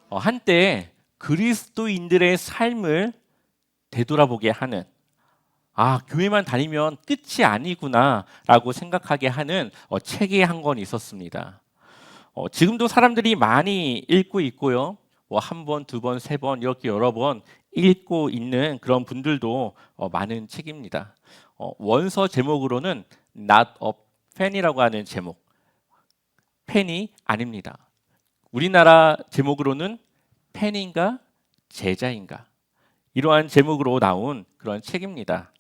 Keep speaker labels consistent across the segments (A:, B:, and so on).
A: 한때 그리스도인들의 삶을 되돌아보게 하는, 교회만 다니면 끝이 아니구나라고 생각하게 하는 책이 한 권 있었습니다. 지금도 사람들이 많이 읽고 있고요. 한 번, 두 번, 세 번 이렇게 여러 번 읽고 있는 그런 분들도 많은 책입니다. 원서 제목으로는 Not a Fan이라고 하는 제목, 팬이 아닙니다. 우리나라 제목으로는 팬인가 제자인가, 이러한 제목으로 나온 그런 책입니다.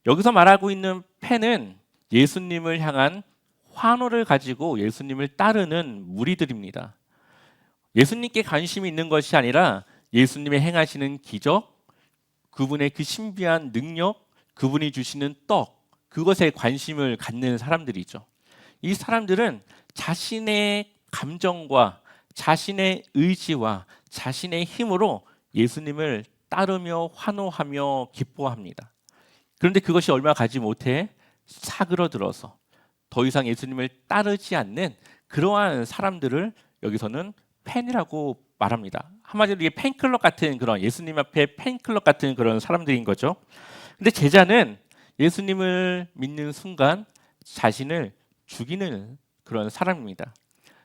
A: 여기서 말하고 있는 팬은 예수님을 향한 환호를 가지고 예수님을 따르는 무리들입니다. 예수님께 관심이 있는 것이 아니라 예수님의 행하시는 기적, 그분의 그 신비한 능력, 그분이 주시는 떡, 그것에 관심을 갖는 사람들이죠. 이 사람들은 자신의 감정과 자신의 의지와 자신의 힘으로 예수님을 따르며 환호하며 기뻐합니다. 그런데 그것이 얼마 가지 못해 사그러들어서 더 이상 예수님을 따르지 않는 그러한 사람들을 여기서는 팬이라고 말합니다. 한마디로 이게 팬클럽 같은, 그런 예수님 앞에 팬클럽 같은 그런 사람들인 거죠. 근데 제자는 예수님을 믿는 순간 자신을 죽이는 그런 사람입니다.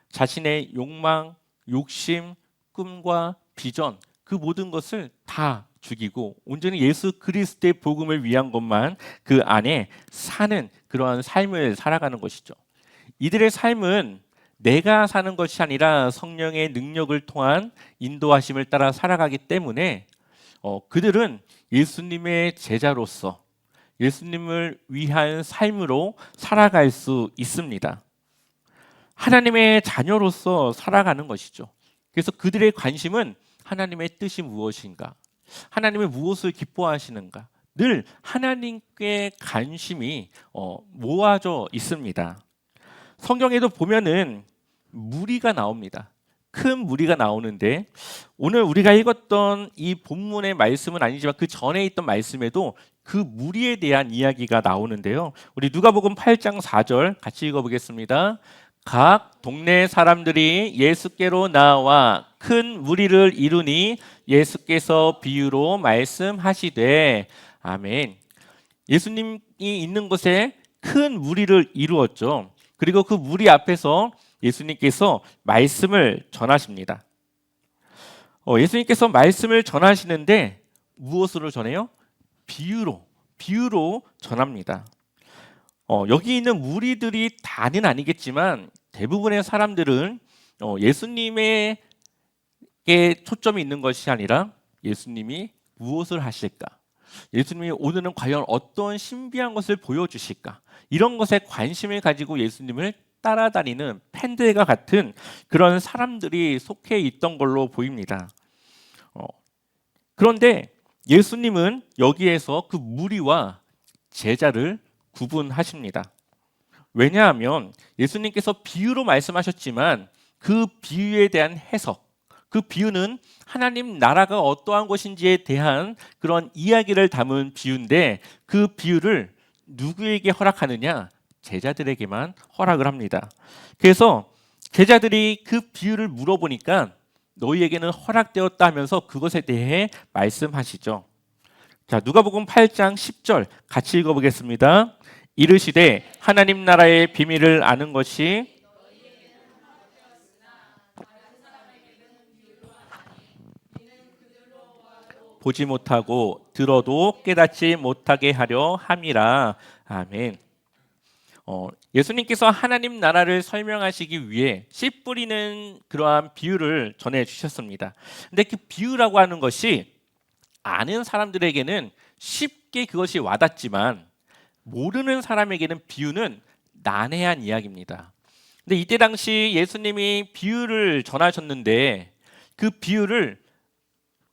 A: 자신의 욕망, 욕심, 꿈과 비전, 그 모든 것을 다 죽이고 온전히 예수 그리스도의 복음을 위한 것만 그 안에 사는 그러한 삶을 살아가는 것이죠. 이들의 삶은 내가 사는 것이 아니라 성령의 능력을 통한 인도하심을 따라 살아가기 때문에 그들은 예수님의 제자로서 예수님을 위한 삶으로 살아갈 수 있습니다. 하나님의 자녀로서 살아가는 것이죠. 그래서 그들의 관심은 하나님의 뜻이 무엇인가, 하나님의 무엇을 기뻐하시는가, 늘 하나님께 관심이 모아져 있습니다. 성경에도 보면은 무리가 나옵니다. 큰 무리가 나오는데 오늘 우리가 읽었던 이 본문의 말씀은 아니지만 그 전에 있던 말씀에도 그 무리에 대한 이야기가 나오는데요. 우리 누가복음 8장 4절 같이 읽어보겠습니다. 각 동네 사람들이 예수께로 나와 큰 무리를 이루니 예수께서 비유로 말씀하시되. 아멘. 예수님이 있는 곳에 큰 무리를 이루었죠. 그리고 그 무리 앞에서 예수님께서 말씀을 전하십니다. 예수님께서 말씀을 전하시는데 무엇으로 전해요? 비유로 전합니다. 여기 있는 무리들이 다는 아니겠지만 대부분의 사람들은 예수님에게 초점이 있는 것이 아니라 예수님이 무엇을 하실까? 예수님이 오늘은 과연 어떤 신비한 것을 보여주실까? 이런 것에 관심을 가지고 예수님을 따라다니는 팬들과 같은 그런 사람들이 속해 있던 걸로 보입니다. 그런데 예수님은 여기에서 그 무리와 제자를 구분하십니다. 왜냐하면 예수님께서 비유로 말씀하셨지만 그 비유에 대한 해석, 그 비유는 하나님 나라가 어떠한 것인지에 대한 그런 이야기를 담은 비유인데 그 비유를 누구에게 허락하느냐? 제자들에게만 허락을 합니다. 그래서 제자들이 그 비유를 물어보니까 너희에게는 허락되었다 하면서 그것에 대해 말씀하시죠. 자, 누가복음 8장 10절 같이 읽어보겠습니다. 이르시되 하나님 나라의 비밀을 아는 것이 보지 못하고 들어도 깨닫지 못하게 하려 함이라. 아멘. 예수님께서 하나님 나라를 설명하시기 위해 씨 뿌리는 그러한 비유를 전해 주셨습니다. 근데 그 비유라고 하는 것이 아는 사람들에게는 쉽게 그것이 와닿지만 모르는 사람에게는 비유는 난해한 이야기입니다. 근데 이때 당시 예수님이 비유를 전하셨는데 그 비유를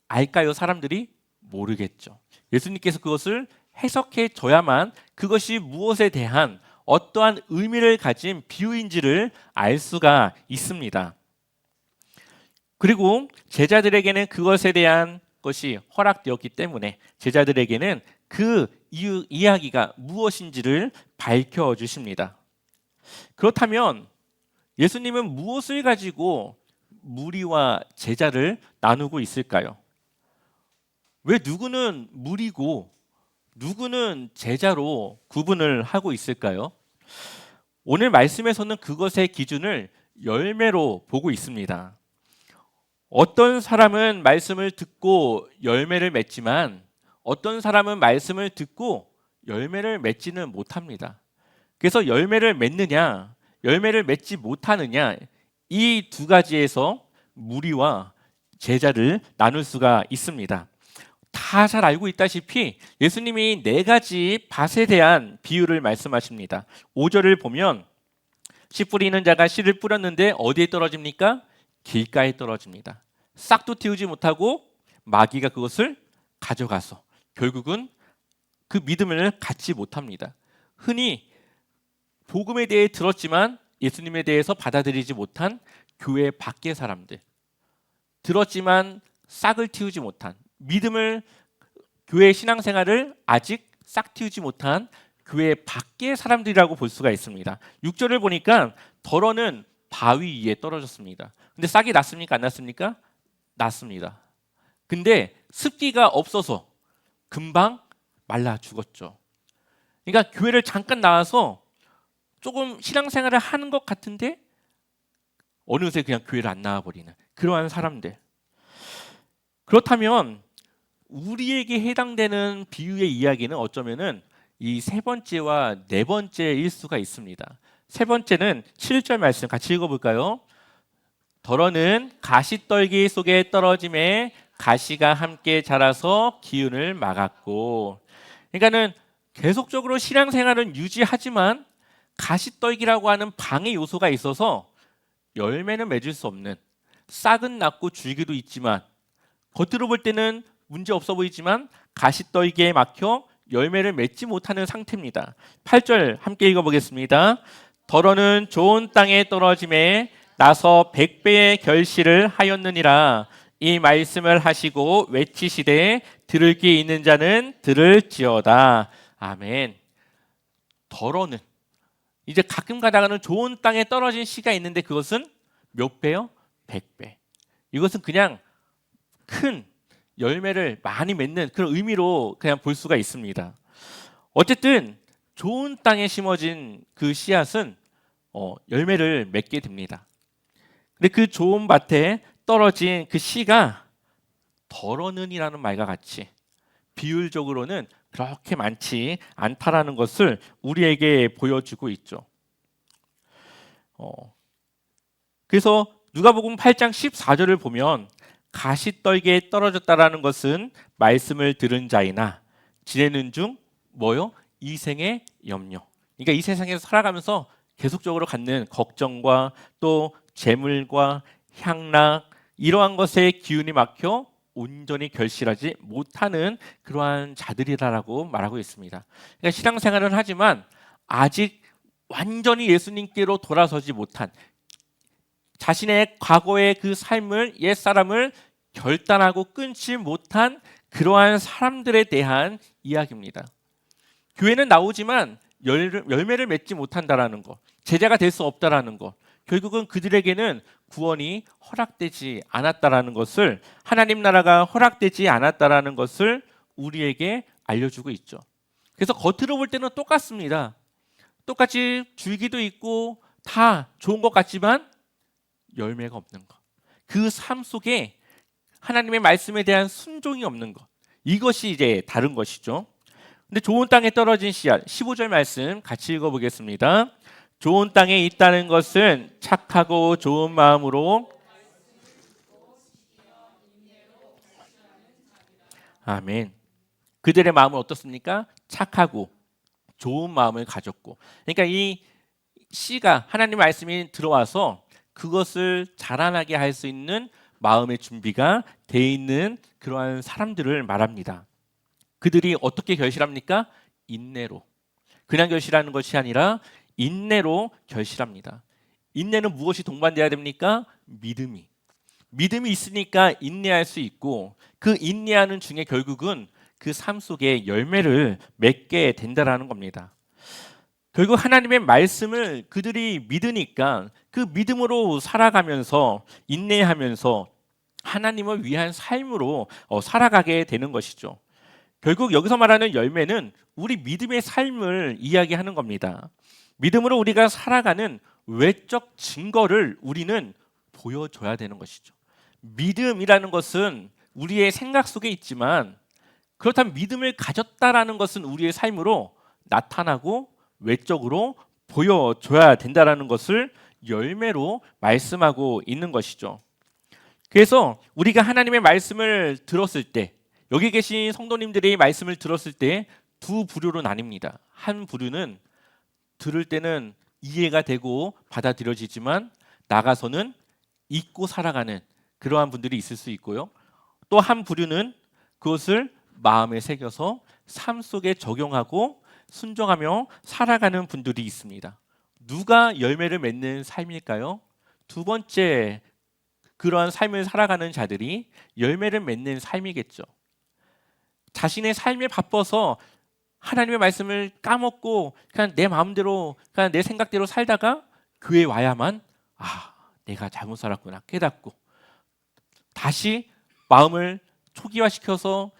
A: 알까요? 사람들이 모르겠죠. 예수님께서 그것을 해석해 줘야만 그것이 무엇에 대한 어떠한 의미를 가진 비유인지를 알 수가 있습니다. 그리고 제자들에게는 그것에 대한 것이 허락되었기 때문에 제자들에게는 그 이야기가 무엇인지를 밝혀 주십니다. 그렇다면 예수님은 무엇을 가지고 무리와 제자를 나누고 있을까요? 왜 누구는 무리고 누구는 제자로 구분을 하고 있을까요? 오늘 말씀에서는 그것의 기준을 열매로 보고 있습니다. 어떤 사람은 말씀을 듣고 열매를 맺지만 어떤 사람은 말씀을 듣고 열매를 맺지는 못합니다. 그래서 열매를 맺느냐, 열매를 맺지 못하느냐, 이 두 가지에서 무리와 제자를 나눌 수가 있습니다. 다 잘 알고 있다시피 예수님이 네 가지 밭에 대한 비유를 말씀하십니다. 5절을 보면 씨 뿌리는 자가 씨를 뿌렸는데 어디에 떨어집니까? 길가에 떨어집니다. 싹도 틔우지 못하고 마귀가 그것을 가져가서 결국은 그 믿음을 갖지 못합니다. 흔히 복음에 대해 들었지만 예수님에 대해서 받아들이지 못한 교회 밖의 사람들, 들었지만 싹을 틔우지 못한, 믿음을, 교회 신앙생활을 아직 싹 틔우지 못한 교회 밖의 사람들이라고 볼 수가 있습니다. 6절을 보니까 덜어는 바위 위에 떨어졌습니다. 근데 싹이 났습니까? 안 났습니까? 났습니다. 근데 습기가 없어서 금방 말라 죽었죠. 그러니까 교회를 잠깐 나와서 조금 신앙생활을 하는 것 같은데 어느새 그냥 교회를 안 나와버리는 그러한 사람들. 그렇다면 우리에게 해당되는 비유의 이야기는 어쩌면은 이 세 번째와 네 번째일 수가 있습니다. 세 번째는 7절 말씀 같이 읽어볼까요? 덜어는 가시떨기 속에 떨어짐에 가시가 함께 자라서 기운을 막았고, 그러니까는 계속적으로 신앙생활은 유지하지만 가시떨기라고 하는 방해 요소가 있어서 열매는 맺을 수 없는, 싹은 났고 줄기도 있지만 겉으로 볼 때는 문제 없어 보이지만 가시떨기에 막혀 열매를 맺지 못하는 상태입니다. 8절 함께 읽어보겠습니다. 덜어는 좋은 땅에 떨어짐에 나서 100배의 결실을 하였느니라. 이 말씀을 하시고 외치시되 들을 귀 있는 자는 들을지어다. 아멘. 덜어는 이제 가끔 가다가는 좋은 땅에 떨어진 씨가 있는데 그것은 몇 배요? 100배. 이것은 그냥 큰 열매를 많이 맺는 그런 의미로 그냥 볼 수가 있습니다. 어쨌든 좋은 땅에 심어진 그 씨앗은 열매를 맺게 됩니다. 근데 그 좋은 밭에 떨어진 그 씨가 덜어는이라는 말과 같이 비율적으로는 그렇게 많지 않다라는 것을 우리에게 보여주고 있죠. 그래서 누가복음 8장 14절을 보면 가시떨기에 떨어졌다라는 것은 말씀을 들은 자이나 지내는 중 뭐요? 이생의 염려. 그러니까 이 세상에서 살아가면서 계속적으로 갖는 걱정과 또 재물과 향락 이러한 것에 기운이 막혀 온전히 결실하지 못하는 그러한 자들이라고 말하고 있습니다. 그러니까 신앙생활을 하지만 아직 완전히 예수님께로 돌아서지 못한, 자신의 과거의 그 삶을, 옛사람을 결단하고 끊지 못한 그러한 사람들에 대한 이야기입니다. 교회는 나오지만 열매를 맺지 못한다라는 것, 제자가 될 수 없다라는 것, 결국은 그들에게는 구원이 허락되지 않았다라는 것을, 하나님 나라가 허락되지 않았다라는 것을 우리에게 알려주고 있죠. 그래서 겉으로 볼 때는 똑같습니다. 똑같이 줄기도 있고 다 좋은 것 같지만 열매가 없는 것, 그 삶 속에 하나님의 말씀에 대한 순종이 없는 것, 이것이 이제 다른 것이죠. 근데 좋은 땅에 떨어진 씨앗, 15절 말씀 같이 읽어보겠습니다. 좋은 땅에 있다는 것은 착하고 좋은 마음으로, 아멘. 그들의 마음은 어떻습니까? 착하고 좋은 마음을 가졌고, 그러니까 이 씨가 하나님 말씀이 들어와서 그것을 자라나게 할 수 있는 마음의 준비가 돼 있는 그러한 사람들을 말합니다. 그들이 어떻게 결실합니까? 인내로. 그냥 결실하는 것이 아니라 인내로 결실합니다. 인내는 무엇이 동반돼야 됩니까? 믿음이. 믿음이 있으니까 인내할 수 있고, 그 인내하는 중에 결국은 그 삶 속에 열매를 맺게 된다라는 겁니다. 결국 하나님의 말씀을 그들이 믿으니까 그 믿음으로 살아가면서 인내하면서 하나님을 위한 삶으로 살아가게 되는 것이죠. 결국 여기서 말하는 열매는 우리 믿음의 삶을 이야기하는 겁니다. 믿음으로 우리가 살아가는 외적 증거를 우리는 보여줘야 되는 것이죠. 믿음이라는 것은 우리의 생각 속에 있지만 그렇다면 믿음을 가졌다라는 것은 우리의 삶으로 나타나고 외적으로 보여줘야 된다라는 것을 열매로 말씀하고 있는 것이죠. 그래서 우리가 하나님의 말씀을 들었을 때, 여기 계신 성도님들의 말씀을 들었을 때 두 부류로 나뉩니다. 한 부류는 들을 때는 이해가 되고 받아들여지지만 나가서는 잊고 살아가는 그러한 분들이 있을 수 있고요. 또 한 부류는 그것을 마음에 새겨서 삶 속에 적용하고 순종하며 살아가는 분들이 있습니다. 누가 열매를 맺는 삶일까요? 두 번째, 그러한 삶을 살아가는 자들이 열매를 맺는 삶이겠죠. 자신의 삶에 바빠서 하나님의 말씀을 까먹고 그냥 내 마음대로, 그냥 내 생각대로 살다가 교회 와야만 내가 잘못 살았구나 깨닫고 다시 마음을 초기화시켜서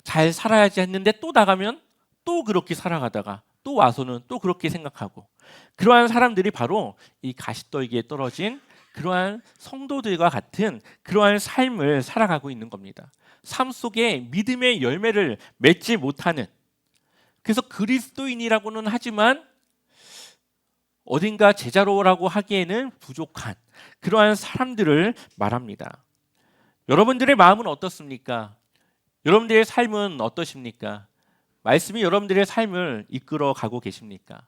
A: 잘 살아야지 했는데 또 나가면 또 그렇게 살아가다가 또 와서는 또 그렇게 생각하고, 그러한 사람들이 바로 이 가시떨기에 떨어진 그러한 성도들과 같은 그러한 삶을 살아가고 있는 겁니다. 삶 속에 믿음의 열매를 맺지 못하는, 그래서 그리스도인이라고는 하지만 어딘가 제자로라고 하기에는 부족한 그러한 사람들을 말합니다. 여러분들의 마음은 어떻습니까? 여러분들의 삶은 어떠십니까? 말씀이 여러분들의 삶을 이끌어 가고 계십니까?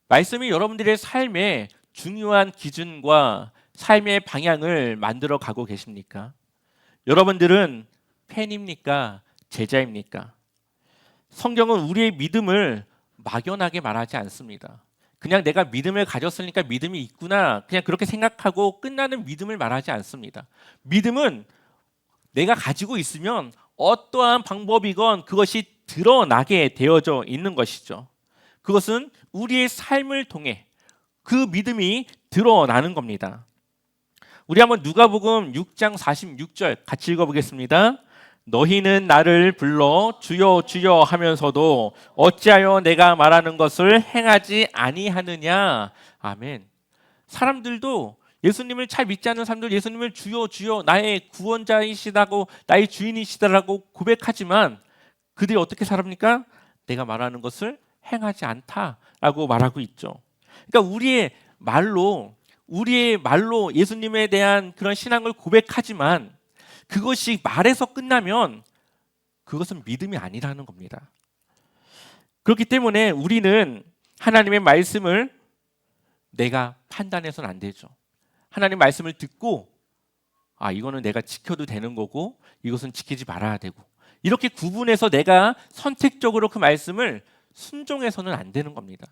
A: 말씀이 여러분들의 삶의 중요한 기준과 삶의 방향을 만들어 가고 계십니까? 여러분들은 팬입니까? 제자입니까? 성경은 우리의 믿음을 막연하게 말하지 않습니다. 그냥 내가 믿음을 가졌으니까 믿음이 있구나 그냥 그렇게 생각하고 끝나는 믿음을 말하지 않습니다. 믿음은 내가 가지고 있으면 어떠한 방법이건 그것이 드러나게 되어져 있는 것이죠. 그것은 우리의 삶을 통해 그 믿음이 드러나는 겁니다. 우리 한번 누가복음 6장 46절 같이 읽어보겠습니다. 너희는 나를 불러 주여 주여 하면서도 어찌하여 내가 말하는 것을 행하지 아니하느냐. 아멘. 사람들도 예수님을 잘 믿지 않는 사람들 예수님을 주여 주여 나의 구원자이시다고 나의 주인이시다라고 고백하지만 그들이 어떻게 살합니까? 내가 말하는 것을 행하지 않다라고 말하고 있죠. 그러니까 우리의 말로 예수님에 대한 그런 신앙을 고백하지만 그것이 말에서 끝나면 그것은 믿음이 아니라는 겁니다. 그렇기 때문에 우리는 하나님의 말씀을 내가 판단해서는 안 되죠. 하나님 말씀을 듣고 이거는 내가 지켜도 되는 거고 이것은 지키지 말아야 되고 이렇게 구분해서 내가 선택적으로 그 말씀을 순종해서는 안 되는 겁니다.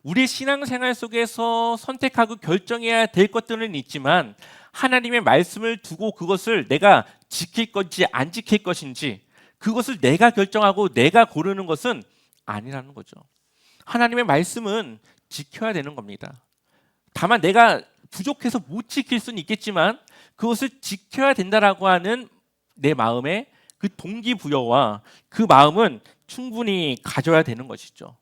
A: 우리의 신앙생활 속에서 선택하고 결정해야 될 것들은 있지만 하나님의 말씀을 두고 그것을 내가 지킬 건지 안 지킬 것인지 그것을 내가 결정하고 내가 고르는 것은 아니라는 거죠. 하나님의 말씀은 지켜야 되는 겁니다. 다만 내가 부족해서 못 지킬 수는 있겠지만 그것을 지켜야 된다라고 하는 내 마음의 그 동기부여와 그 마음은 충분히 가져야 되는 것이죠.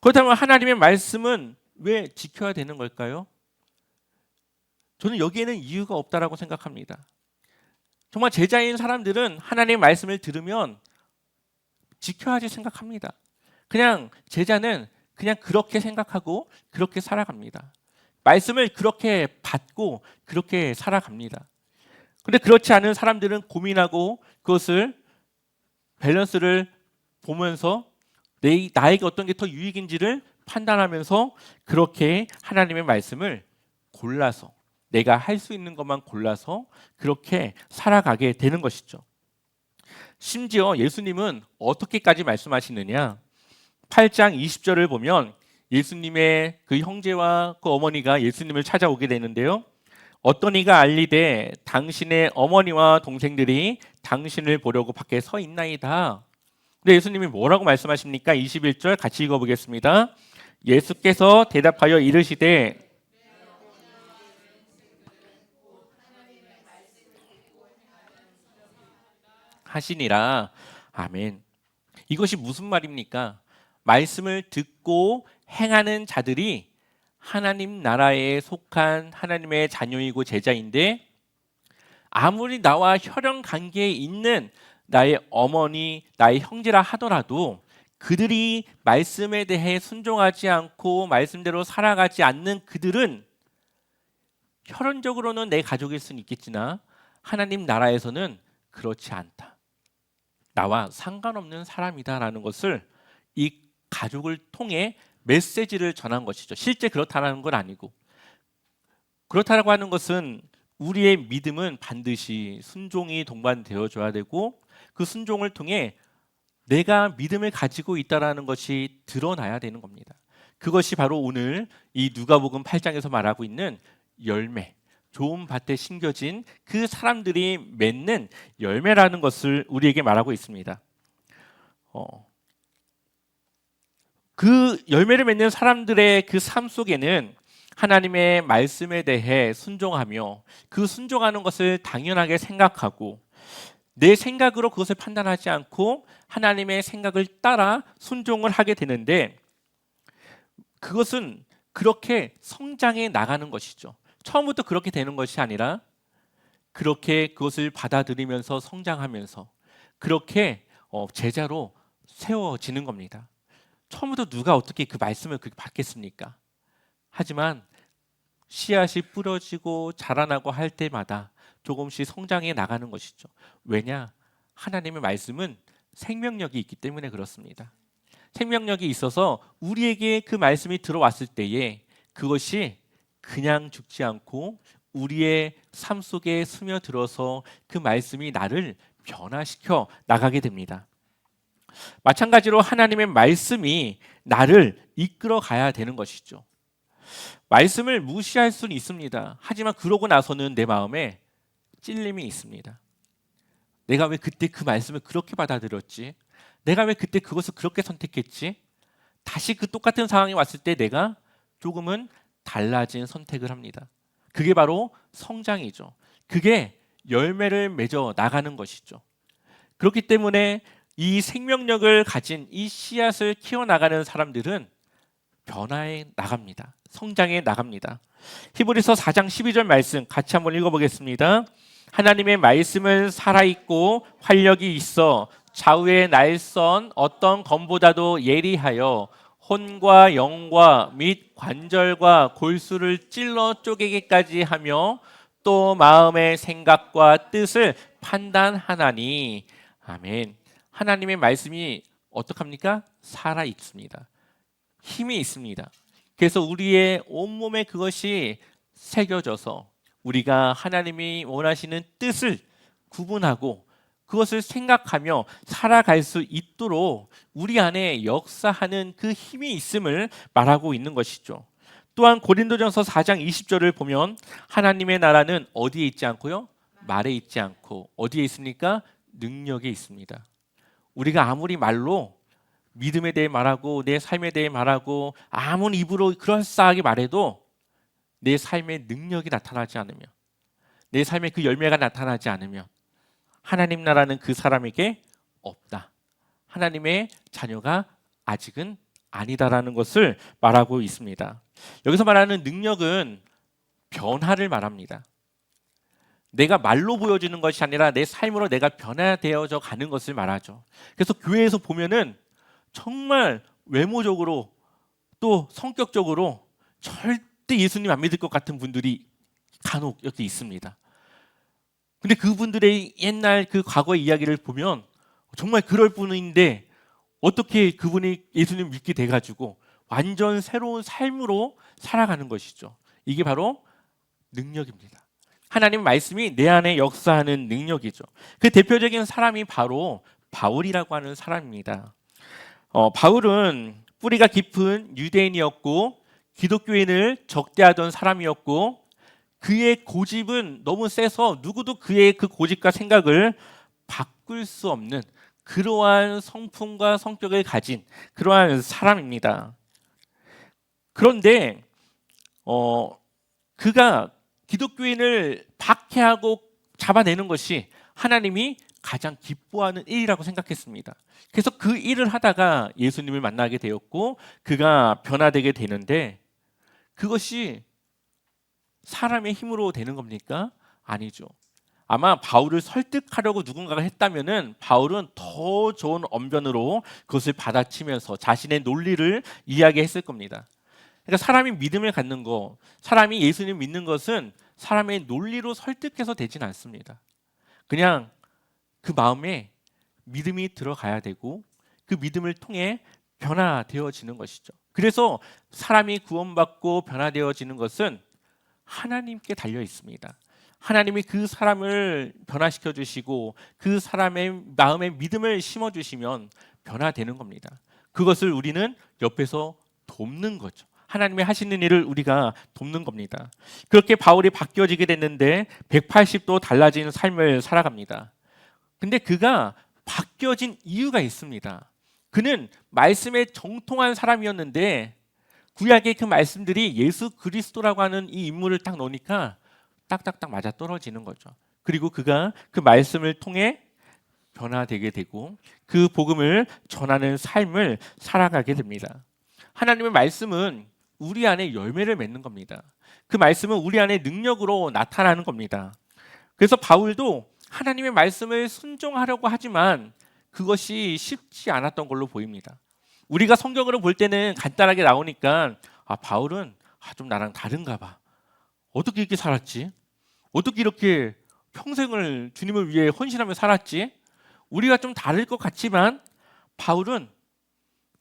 A: 그렇다면 하나님의 말씀은 왜 지켜야 되는 걸까요? 저는 여기에는 이유가 없다라고 생각합니다. 정말 제자인 사람들은 하나님의 말씀을 들으면 지켜야지 생각합니다. 그냥 제자는 그냥 그렇게 생각하고 그렇게 살아갑니다. 말씀을 그렇게 받고 그렇게 살아갑니다. 그런데 그렇지 않은 사람들은 고민하고 그것을 밸런스를 보면서 나에게 어떤 게 더 유익인지를 판단하면서 그렇게 하나님의 말씀을 골라서 내가 할 수 있는 것만 골라서 그렇게 살아가게 되는 것이죠. 심지어 예수님은 어떻게까지 말씀하시느냐? 8장 20절을 보면 예수님의 그 형제와 그 어머니가 예수님을 찾아오게 되는데요. 어떤 이가 알리되 당신의 어머니와 동생들이 당신을 보려고 밖에 서 있나이다. 근데 예수님이 뭐라고 말씀하십니까? 21절 같이 읽어보겠습니다. 예수께서 대답하여 이르시되 하시니라. 아멘. 이것이 무슨 말입니까? 말씀을 듣고 행하는 자들이 하나님 나라에 속한 하나님의 자녀이고 제자인데, 아무리 나와 혈연 관계에 있는 나의 어머니, 나의 형제라 하더라도 그들이 말씀에 대해 순종하지 않고 말씀대로 살아가지 않는 그들은 혈연적으로는 내 가족일 수는 있겠으나 하나님 나라에서는 그렇지 않다. 나와 상관없는 사람이다라는 것을 이 가족을 통해 메시지를 전한 것이죠. 실제 그렇다는 건 아니고, 그렇다고 하는 것은 우리의 믿음은 반드시 순종이 동반되어줘야 되고, 그 순종을 통해 내가 믿음을 가지고 있다는 것이 드러나야 되는 겁니다. 그것이 바로 오늘 이 누가복음 8장에서 말하고 있는 열매, 좋은 밭에 심겨진 그 사람들이 맺는 열매라는 것을 우리에게 말하고 있습니다. 그 열매를 맺는 사람들의 그 삶 속에는 하나님의 말씀에 대해 순종하며 그 순종하는 것을 당연하게 생각하고, 내 생각으로 그것을 판단하지 않고 하나님의 생각을 따라 순종을 하게 되는데, 그것은 그렇게 성장해 나가는 것이죠. 처음부터 그렇게 되는 것이 아니라 그렇게 그것을 받아들이면서 성장하면서 그렇게 제자로 세워지는 겁니다. 처음부터 누가 어떻게 그 말씀을 그렇게 받겠습니까? 하지만 씨앗이 뿌려지고 자라나고 할 때마다 조금씩 성장해 나가는 것이죠. 왜냐? 하나님의 말씀은 생명력이 있기 때문에 그렇습니다. 생명력이 있어서 우리에게 그 말씀이 들어왔을 때에 그것이 그냥 죽지 않고 우리의 삶 속에 스며들어서 그 말씀이 나를 변화시켜 나가게 됩니다. 마찬가지로 하나님의 말씀이 나를 이끌어 가야 되는 것이죠. 말씀을 무시할 수는 있습니다. 하지만 그러고 나서는 내 마음에 찔림이 있습니다. 내가 왜 그때 그 말씀을 그렇게 받아들였지? 내가 왜 그때 그것을 그렇게 선택했지? 다시 그 똑같은 상황이 왔을 때 내가 조금은 달라진 선택을 합니다. 그게 바로 성장이죠. 그게 열매를 맺어 나가는 것이죠. 그렇기 때문에 이 생명력을 가진 이 씨앗을 키워나가는 사람들은 변화해 나갑니다. 성장해 나갑니다. 히브리서 4장 12절 말씀 같이 한번 읽어보겠습니다. 하나님의 말씀은 살아있고 활력이 있어 좌우의 날선 어떤 검보다도 예리하여 혼과 영과 및 관절과 골수를 찔러 쪼개기까지 하며 또 마음의 생각과 뜻을 판단하나니. 아멘. 하나님의 말씀이 어떡합니까? 살아 있습니다. 힘이 있습니다. 그래서 우리의 온몸에 그것이 새겨져서 우리가 하나님이 원하시는 뜻을 구분하고 그것을 생각하며 살아갈 수 있도록 우리 안에 역사하는 그 힘이 있음을 말하고 있는 것이죠. 또한 고린도전서 4장 20절을 보면 하나님의 나라는 어디에 있지 않고요? 말에 있지 않고 어디에 있습니까? 능력에 있습니다. 우리가 아무리 말로 믿음에 대해 말하고 내 삶에 대해 말하고 아무리 입으로 그럴싸하게 말해도 내 삶의 능력이 나타나지 않으면, 내 삶의 그 열매가 나타나지 않으면 하나님 나라는 그 사람에게 없다. 하나님의 자녀가 아직은 아니다라는 것을 말하고 있습니다. 여기서 말하는 능력은 변화를 말합니다. 내가 말로 보여주는 것이 아니라 내 삶으로 내가 변화되어져 가는 것을 말하죠. 그래서 교회에서 보면은 정말 외모적으로 또 성격적으로 절대 예수님 안 믿을 것 같은 분들이 간혹 이렇게 있습니다. 근데 그분들의 옛날 그 과거의 이야기를 보면 정말 그럴 분인데 어떻게 그분이 예수님 믿게 돼가지고 완전 새로운 삶으로 살아가는 것이죠. 이게 바로 능력입니다. 하나님 말씀이 내 안에 역사하는 능력이죠. 그 대표적인 사람이 바로 바울이라고 하는 사람입니다. 바울은 뿌리가 깊은 유대인이었고 기독교인을 적대하던 사람이었고 그의 고집은 너무 세서 누구도 그의 그 고집과 생각을 바꿀 수 없는 그러한 성품과 성격을 가진 그러한 사람입니다. 그런데 그가 기독교인을 박해하고 잡아내는 것이 하나님이 가장 기뻐하는 일이라고 생각했습니다. 그래서 그 일을 하다가 예수님을 만나게 되었고 그가 변화되게 되는데, 그것이 사람의 힘으로 되는 겁니까? 아니죠. 아마 바울을 설득하려고 누군가가 했다면은 바울은 더 좋은 언변으로 그것을 받아치면서 자신의 논리를 이야기했을 겁니다. 그러니까 사람이 믿음을 갖는 거, 사람이 예수님 믿는 것은 사람의 논리로 설득해서 되진 않습니다. 그냥 그 마음에 믿음이 들어가야 되고 그 믿음을 통해 변화되어지는 것이죠. 그래서 사람이 구원받고 변화되어지는 것은 하나님께 달려 있습니다. 하나님이 그 사람을 변화시켜 주시고 그 사람의 마음에 믿음을 심어 주시면 변화되는 겁니다. 그것을 우리는 옆에서 돕는 거죠. 하나님이 하시는 일을 우리가 돕는 겁니다. 그렇게 바울이 바뀌어지게 됐는데 180도 달라진 삶을 살아갑니다. 근데 그가 바뀌어진 이유가 있습니다. 그는 말씀에 정통한 사람이었는데 구약의 그 말씀들이 예수 그리스도라고 하는 이 인물을 딱 넣으니까 딱딱딱 맞아 떨어지는 거죠. 그리고 그가 그 말씀을 통해 변화되게 되고 그 복음을 전하는 삶을 살아가게 됩니다. 하나님의 말씀은 우리 안에 열매를 맺는 겁니다. 그 말씀은 우리 안에 능력으로 나타나는 겁니다. 그래서 바울도 하나님의 말씀을 순종하려고 하지만 그것이 쉽지 않았던 걸로 보입니다. 우리가 성경으로 볼 때는 간단하게 나오니까 바울은 좀 나랑 다른가 봐. 어떻게 이렇게 살았지? 어떻게 이렇게 평생을 주님을 위해 헌신하며 살았지? 우리가 좀 다를 것 같지만 바울은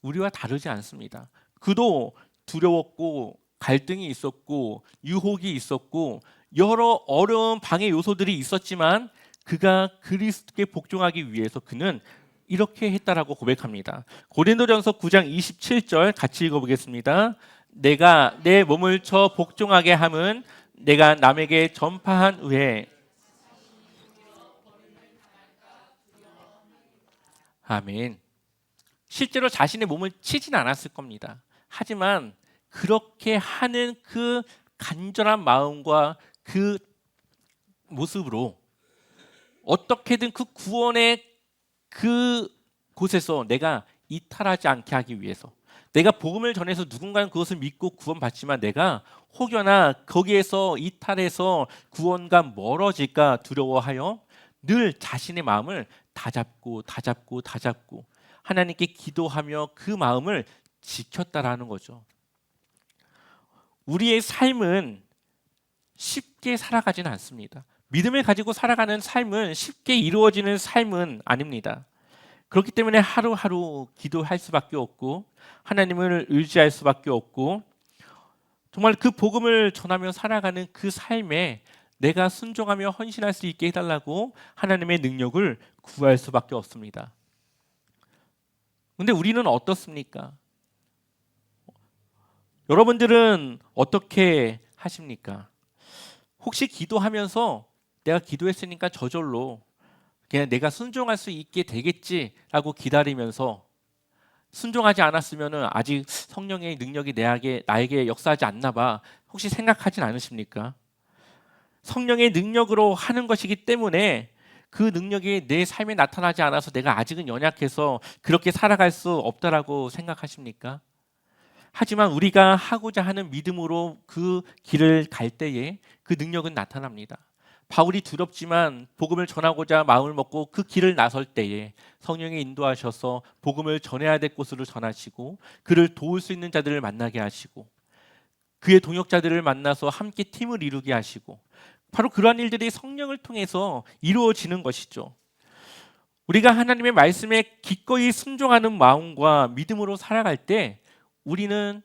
A: 우리와 다르지 않습니다. 그도 두려웠고 갈등이 있었고 유혹이 있었고 여러 어려운 방해 요소들이 있었지만 그가 그리스도께 복종하기 위해서 그는 이렇게 했다라고 고백합니다. 고린도전서 9장 27절 같이 읽어보겠습니다. 내가 내 몸을 쳐 복종하게 함은 내가 남에게 전파한 후에. 아멘. 실제로 자신의 몸을 치진 않았을 겁니다. 하지만 그렇게 하는 그 간절한 마음과 그 모습으로 어떻게든 그 구원의 그 곳에서 내가 이탈하지 않게 하기 위해서, 내가 복음을 전해서 누군가는 그것을 믿고 구원받지만 내가 혹여나 거기에서 이탈해서 구원과 멀어질까 두려워하여 늘 자신의 마음을 다잡고 하나님께 기도하며 그 마음을 지켰다라는 거죠. 우리의 삶은 쉽게 살아가지는 않습니다. 믿음을 가지고 살아가는 삶은 쉽게 이루어지는 삶은 아닙니다. 그렇기 때문에 하루하루 기도할 수밖에 없고 하나님을 의지할 수밖에 없고 정말 그 복음을 전하며 살아가는 그 삶에 내가 순종하며 헌신할 수 있게 해달라고 하나님의 능력을 구할 수밖에 없습니다. 그런데 우리는 어떻습니까? 여러분들은 어떻게 하십니까? 혹시 기도하면서 내가 기도했으니까 저절로 그냥 내가 순종할 수 있게 되겠지라고 기다리면서 순종하지 않았으면 아직 성령의 능력이 나에게 역사하지 않나 봐 혹시 생각하진 않으십니까? 성령의 능력으로 하는 것이기 때문에 그 능력이 내 삶에 나타나지 않아서 내가 아직은 연약해서 그렇게 살아갈 수 없다라고 생각하십니까? 하지만 우리가 하고자 하는 믿음으로 그 길을 갈 때에 그 능력은 나타납니다. 바울이 두렵지만 복음을 전하고자 마음을 먹고 그 길을 나설 때에 성령이 인도하셔서 복음을 전해야 될 곳으로 전하시고 그를 도울 수 있는 자들을 만나게 하시고 그의 동역자들을 만나서 함께 팀을 이루게 하시고 바로 그러한 일들이 성령을 통해서 이루어지는 것이죠. 우리가 하나님의 말씀에 기꺼이 순종하는 마음과 믿음으로 살아갈 때 우리는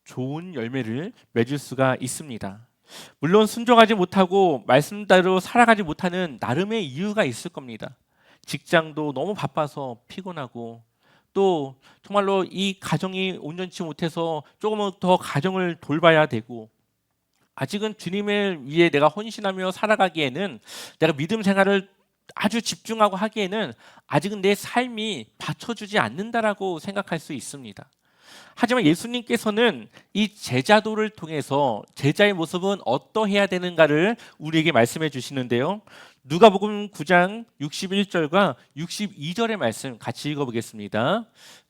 A: 좋은 열매를 맺을 수가 있습니다. 물론 순종하지 못하고 말씀대로 살아가지 못하는 나름의 이유가 있을 겁니다. 직장도 너무 바빠서 피곤하고 또 정말로 이 가정이 온전치 못해서 조금은 더 가정을 돌봐야 되고 아직은 주님을 위해 내가 헌신하며 살아가기에는 내가 믿음 생활을 아주 집중하고 하기에는 아직은 내 삶이 받쳐주지 않는다라고 생각할 수 있습니다. 하지만 예수님께서는 이 제자도를 통해서 제자의 모습은 어떠해야 되는가를 우리에게 말씀해 주시는데요. 누가복음 9장 61절과 62절의 말씀 같이 읽어보겠습니다.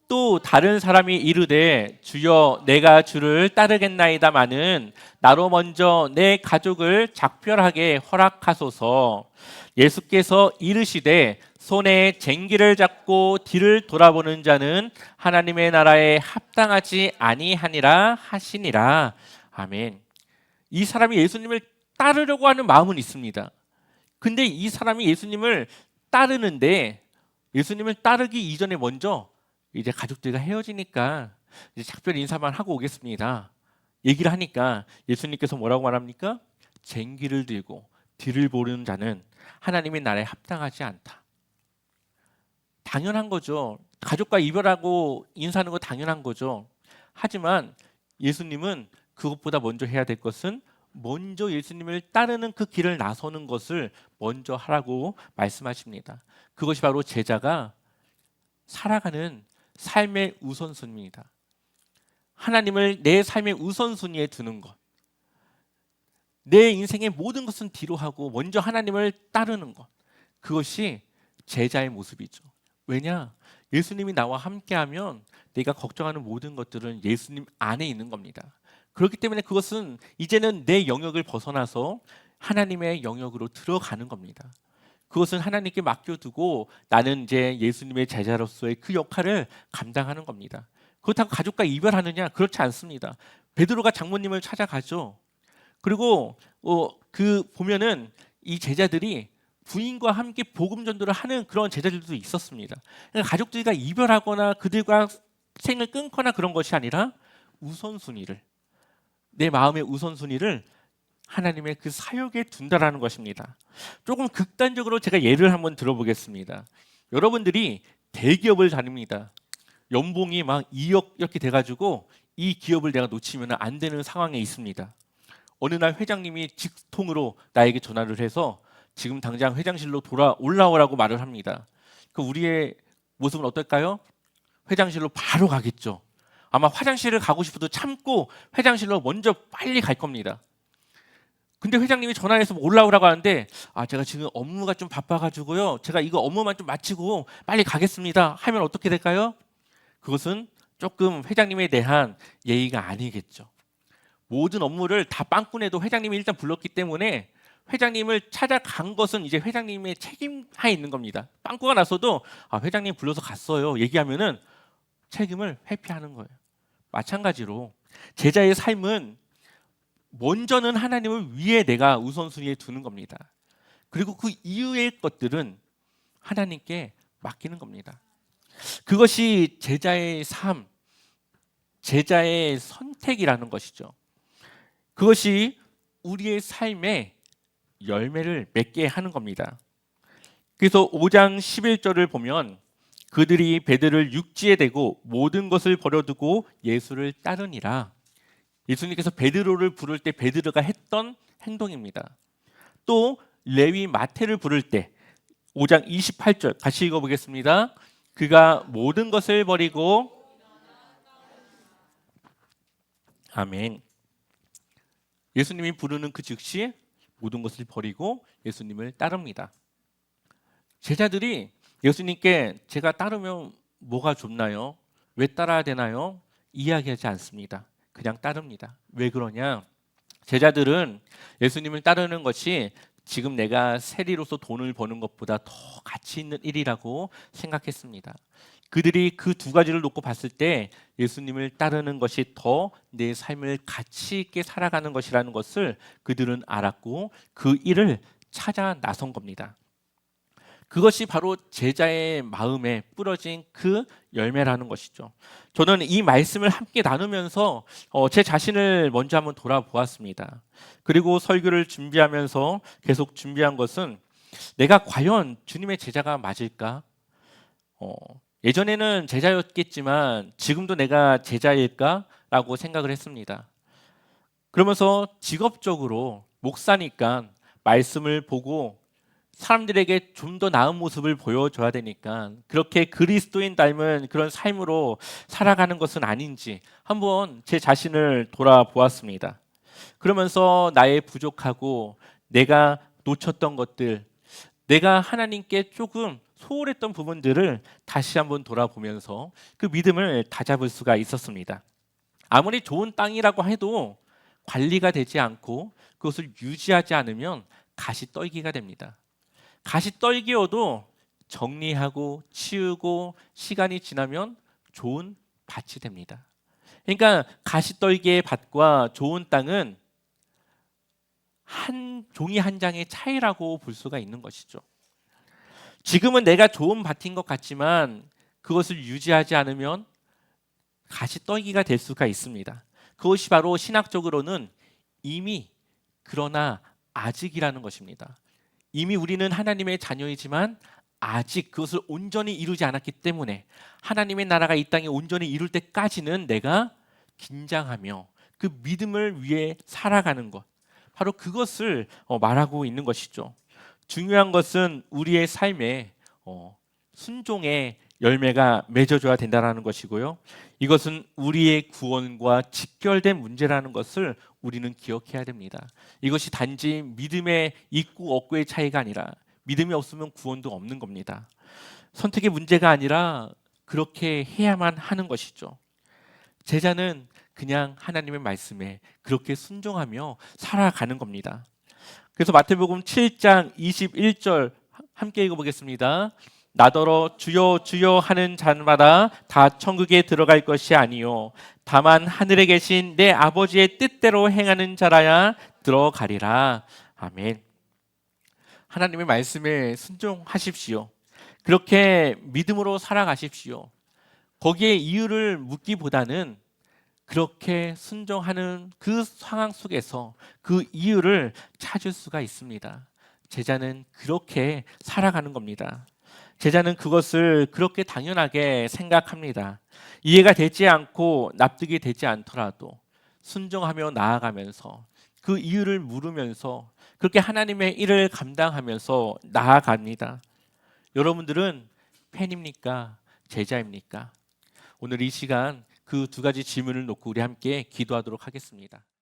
A: 또 다른 사람이 이르되 주여 내가 주를 따르겠나이다마는 나로 먼저 내 가족을 작별하게 허락하소서. 예수께서 이르시되 손에 쟁기를 잡고 뒤를 돌아보는 자는 하나님의 나라에 합당하지 아니하니라 하시니라. 아멘. 이 사람이 예수님을 따르려고 하는 마음은 있습니다. 근데 이 사람이 예수님을 따르는데 예수님을 따르기 이전에 먼저 이제 가족들과 헤어지니까 이제 작별 인사만 하고 오겠습니다. 얘기를 하니까 예수님께서 뭐라고 말합니까? 쟁기를 들고 뒤를 보는 자는 하나님의 나라에 합당하지 않다. 당연한 거죠. 가족과 이별하고 인사하는 거 당연한 거죠. 하지만 예수님은 그것보다 먼저 해야 될 것은 먼저 예수님을 따르는 그 길을 나서는 것을 먼저 하라고 말씀하십니다. 그것이 바로 제자가 살아가는 삶의 우선순위입니다. 하나님을 내 삶의 우선순위에 두는 것. 내 인생의 모든 것은 뒤로 하고 먼저 하나님을 따르는 것. 그것이 제자의 모습이죠. 왜냐? 예수님이 나와 함께하면 내가 걱정하는 모든 것들은 예수님 안에 있는 겁니다. 그렇기 때문에 그것은 이제는 내 영역을 벗어나서 하나님의 영역으로 들어가는 겁니다. 그것은 하나님께 맡겨두고 나는 이제 예수님의 제자로서의 그 역할을 감당하는 겁니다. 그렇다고 가족과 이별하느냐? 그렇지 않습니다. 베드로가 장모님을 찾아가죠. 그리고 그 보면은 이 제자들이 부인과 함께 복음 전도를 하는 그런 제자들도 있었습니다. 그러니까 가족들과 이별하거나 그들과 생을 끊거나 그런 것이 아니라 우선순위를 내 마음의 우선순위를 하나님의 그 사역에 둔다라는 것입니다. 조금 극단적으로 제가 예를 한번 들어보겠습니다. 여러분들이 대기업을 다닙니다. 연봉이 막 2억 이렇게 돼가지고 이 기업을 내가 놓치면 안 되는 상황에 있습니다. 어느 날 회장님이 직통으로 나에게 전화를 해서 지금 당장 회장실로 올라오라고 말을 합니다. 그 우리의 모습은 어떨까요? 회장실로 바로 가겠죠. 아마 화장실을 가고 싶어도 참고 회장실로 먼저 빨리 갈 겁니다. 근데 회장님이 전화해서 올라오라고 하는데 제가 지금 업무가 좀 바빠가지고요. 제가 이거 업무만 좀 마치고 빨리 가겠습니다. 하면 어떻게 될까요? 그것은 조금 회장님에 대한 예의가 아니겠죠. 모든 업무를 다 빵꾸내도 회장님이 일단 불렀기 때문에 회장님을 찾아간 것은 이제 회장님의 책임하에 있는 겁니다. 빵꾸가 났어도 회장님 불러서 갔어요. 얘기하면은 책임을 회피하는 거예요. 마찬가지로 제자의 삶은 먼저는 하나님을 위해 내가 우선순위에 두는 겁니다. 그리고 그 이후의 것들은 하나님께 맡기는 겁니다. 그것이 제자의 삶, 제자의 선택이라는 것이죠. 그것이 우리의 삶에 열매를 맺게 하는 겁니다. 그래서 5장 11절을 보면 그들이 베드를 육지에 대고 모든 것을 버려두고 예수를 따르니라. 예수님께서 베드로를 부를 때 베드로가 했던 행동입니다. 또 레위 마태를 부를 때 5장 28절 같이 읽어보겠습니다. 그가 모든 것을 버리고 아멘. 예수님이 부르는 그 즉시 모든 것을 버리고 예수님을 따릅니다. 제자들이 예수님께 제가 따르면 뭐가 좋나요? 왜 따라야 되나요? 이야기하지 않습니다. 그냥 따릅니다. 왜 그러냐? 제자들은 예수님을 따르는 것이 지금 내가 세리로서 돈을 버는 것보다 더 가치 있는 일이라고 생각했습니다. 그들이 그 두 가지를 놓고 봤을 때 예수님을 따르는 것이 더 내 삶을 가치 있게 살아가는 것이라는 것을 그들은 알았고 그 일을 찾아 나선 겁니다. 그것이 바로 제자의 마음에 뿌려진 그 열매라는 것이죠. 저는 이 말씀을 함께 나누면서 제 자신을 먼저 한번 돌아보았습니다. 그리고 설교를 준비하면서 계속 준비한 것은 내가 과연 주님의 제자가 맞을까? 예전에는 제자였겠지만 지금도 내가 제자일까? 라고 생각을 했습니다. 그러면서 직업적으로 목사니까 말씀을 보고 사람들에게 좀 더 나은 모습을 보여줘야 되니까 그렇게 그리스도인 닮은 그런 삶으로 살아가는 것은 아닌지 한번 제 자신을 돌아보았습니다. 그러면서 나의 부족하고 내가 놓쳤던 것들, 내가 하나님께 조금 소홀했던 부분들을 다시 한번 돌아보면서 그 믿음을 다잡을 수가 있었습니다. 아무리 좋은 땅이라고 해도 관리가 되지 않고 그것을 유지하지 않으면 가시 떨기가 됩니다. 가시 떨기여도 정리하고 치우고 시간이 지나면 좋은 밭이 됩니다. 그러니까 가시 떨기의 밭과 좋은 땅은 한 종이 한 장의 차이라고 볼 수가 있는 것이죠. 지금은 내가 좋은 밭인 것 같지만 그것을 유지하지 않으면 가시 떨기가 될 수가 있습니다. 그것이 바로 신학적으로는 이미 그러나 아직이라는 것입니다. 이미 우리는 하나님의 자녀이지만 아직 그것을 온전히 이루지 않았기 때문에 하나님의 나라가 이 땅에 온전히 이룰 때까지는 내가 긴장하며 그 믿음을 위해 살아가는 것, 바로 그것을 말하고 있는 것이죠. 중요한 것은 우리의 삶에 순종의 열매가 맺어져야 된다는 것이고요. 이것은 우리의 구원과 직결된 문제라는 것을 우리는 기억해야 됩니다. 이것이 단지 믿음의 있고 없고의 차이가 아니라 믿음이 없으면 구원도 없는 겁니다. 선택의 문제가 아니라 그렇게 해야만 하는 것이죠. 제자는 그냥 하나님의 말씀에 그렇게 순종하며 살아가는 겁니다. 그래서 마태복음 7장 21절 함께 읽어보겠습니다. 나더러 주여 주여 하는 자마다 다 천국에 들어갈 것이 아니요 다만 하늘에 계신 내 아버지의 뜻대로 행하는 자라야 들어가리라. 아멘. 하나님의 말씀에 순종하십시오. 그렇게 믿음으로 살아가십시오. 거기에 이유를 묻기보다는 그렇게 순종하는 그 상황 속에서 그 이유를 찾을 수가 있습니다. 제자는 그렇게 살아가는 겁니다. 제자는 그것을 그렇게 당연하게 생각합니다. 이해가 되지 않고 납득이 되지 않더라도 순종하며 나아가면서 그 이유를 물으면서 그렇게 하나님의 일을 감당하면서 나아갑니다. 여러분들은 팬입니까? 제자입니까? 오늘 이 시간 그 두 가지 질문을 놓고 우리 함께 기도하도록 하겠습니다.